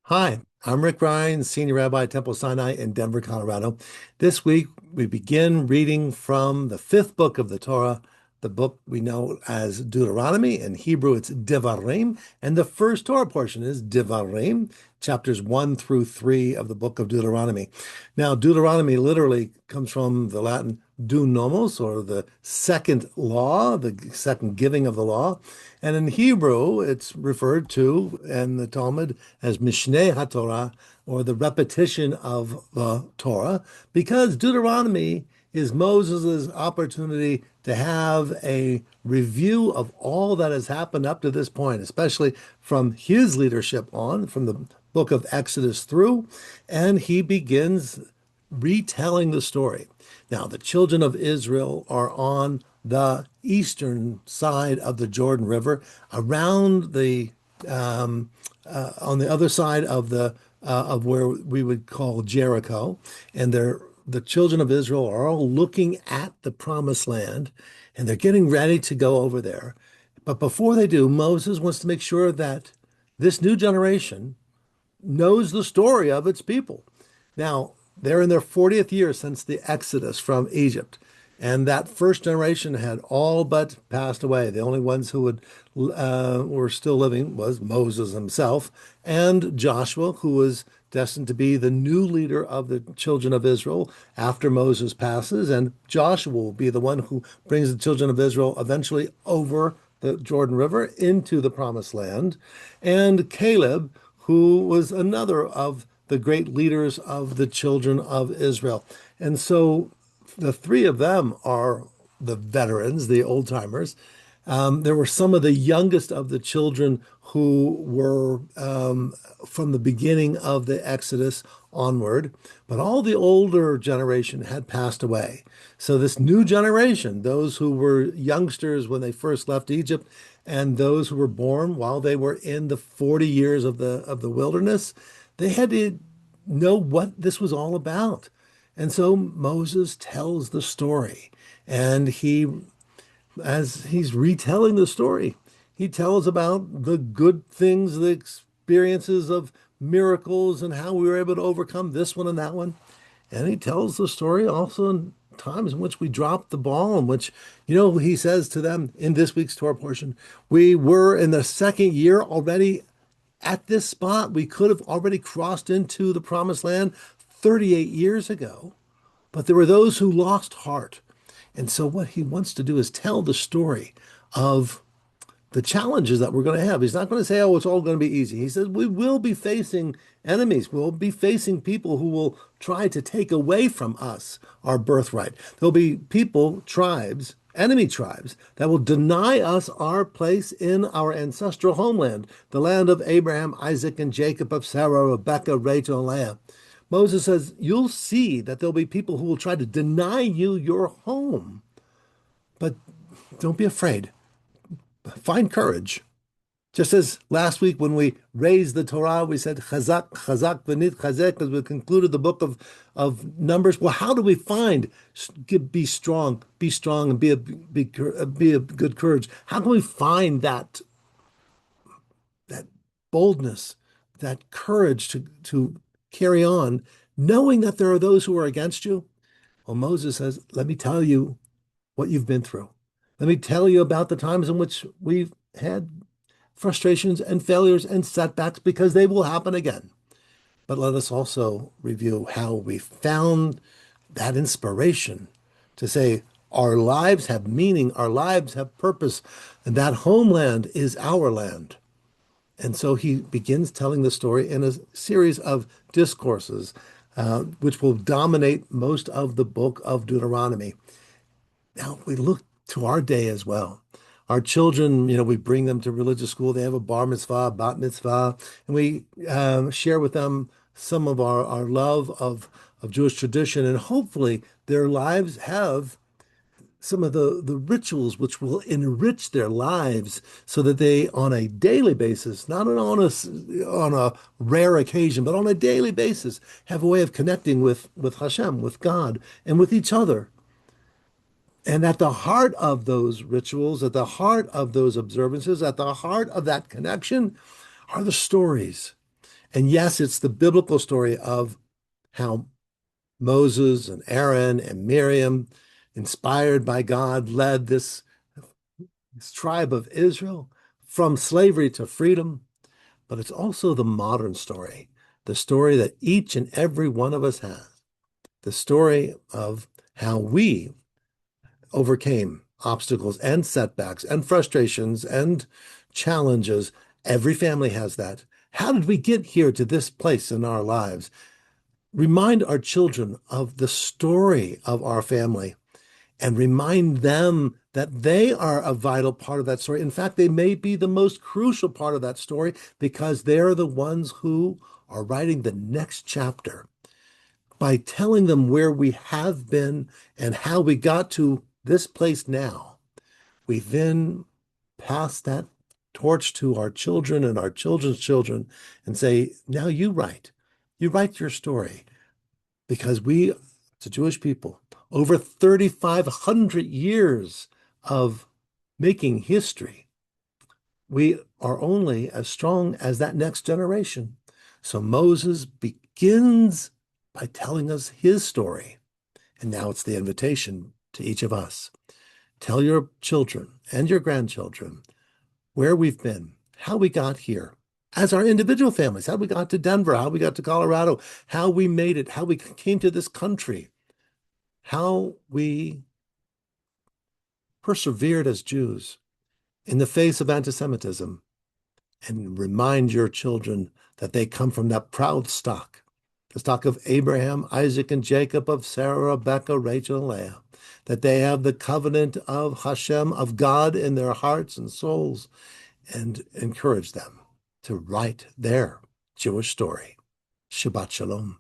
Hi, I'm Rick Rheins, Senior Rabbi at Temple Sinai in Denver, Colorado. This week, we begin reading from the fifth book of the Torah, the book we know as Deuteronomy. In Hebrew, it's D'varim, and the first Torah portion is D'varim, chapters 1 through 3 of the book of Deuteronomy. Now, Deuteronomy literally comes from the Latin do nomos, or the second law, the second giving of the law. And in Hebrew, it's referred to in the Talmud as Mishneh HaTorah, or the repetition of the Torah, because Deuteronomy is Moses' opportunity to have a review of all that has happened up to this point, especially from his leadership on, from the book of Exodus through, and he begins retelling the story. Now, the children of Israel are on the eastern side of the Jordan River, around the on the other side of the of where we would call Jericho, and the children of Israel are all looking at the promised land, and they're getting ready to go over there. But before they do, Moses wants to make sure that this new generation knows the story of its people. Now, they're in their 40th year since the Exodus from Egypt. And that first generation had all but passed away. The only ones who were still living was Moses himself and Joshua, who was destined to be the new leader of the children of Israel after Moses passes. And Joshua will be the one who brings the children of Israel eventually over the Jordan River into the promised land. And Caleb, who was another of the great leaders of the children of Israel. And so the three of them are the veterans, the old timers. There were some of the youngest of the children who were from the beginning of the Exodus onward, but all the older generation had passed away. So this new generation, those who were youngsters when they first left Egypt, and those who were born while they were in the 40 years of the wilderness, they had to know what this was all about. And so Moses tells the story, and as he's retelling the story, he tells about the good things, the experiences of miracles, and how we were able to overcome this one and that one. And he tells the story also in times in which we dropped the ball, in which, he says to them in this week's Torah portion, we were in the second year already at this spot. We could have already crossed into the promised land 38 years ago, but there were those who lost heart. And so what he wants to do is tell the story of the challenges that we're going to have. He's not going to say, oh, it's all going to be easy. He says, we will be facing enemies. We'll be facing people who will try to take away from us our birthright. There'll be people, tribes, enemy tribes, that will deny us our place in our ancestral homeland, the land of Abraham, Isaac, and Jacob, of Sarah, Rebekah, Rachel, and Leah. Moses says, you'll see that there'll be people who will try to deny you your home. But don't be afraid. Find courage. Just as last week when we raised the Torah, we said chazak, chazak, v'nit chazek, as we concluded the book of Numbers. Well, how do we find be strong, and be a good courage? How can we find that boldness, that courage to carry on, knowing that there are those who are against you? Well, Moses says, let me tell you what you've been through. Let me tell you about the times in which we've had frustrations and failures and setbacks, because they will happen again. But let us also review how we found that inspiration to say our lives have meaning, our lives have purpose, and that homeland is our land. And so he begins telling the story in a series of discourses, which will dominate most of the book of Deuteronomy. Now, we look to our day as well. Our children, we bring them to religious school. They have a bar mitzvah, bat mitzvah, and we share with them some of our love of Jewish tradition. And hopefully their lives have some of the rituals which will enrich their lives so that they, on a daily basis, not on a rare occasion, but on a daily basis, have a way of connecting with Hashem, with God, and with each other. And at the heart of those rituals, at the heart of those observances, at the heart of that connection are the stories. And yes, it's the biblical story of how Moses and Aaron and Miriam, inspired by God, led this tribe of Israel from slavery to freedom. But it's also the modern story, the story that each and every one of us has, the story of how we overcame obstacles and setbacks and frustrations and challenges. Every family has that. How did we get here to this place in our lives? Remind our children of the story of our family and remind them that they are a vital part of that story. In fact, they may be the most crucial part of that story because they're the ones who are writing the next chapter. By telling them where we have been and how we got to this place now, we then pass that torch to our children and our children's children and say, now you write your story because we, as a Jewish people, over 3,500 years of making history, we are only as strong as that next generation. So Moses begins by telling us his story. And now it's the invitation to each of us. Tell your children and your grandchildren where we've been, how we got here, as our individual families, how we got to Denver, how we got to Colorado, how we made it, how we came to this country, how we persevered as Jews in the face of anti-Semitism, and remind your children that they come from that proud stock, the stock of Abraham, Isaac, and Jacob, of Sarah, Rebecca, Rachel, and Leah, that they have the covenant of Hashem, of God, in their hearts and souls, and encourage them to write their Jewish story. Shabbat Shalom.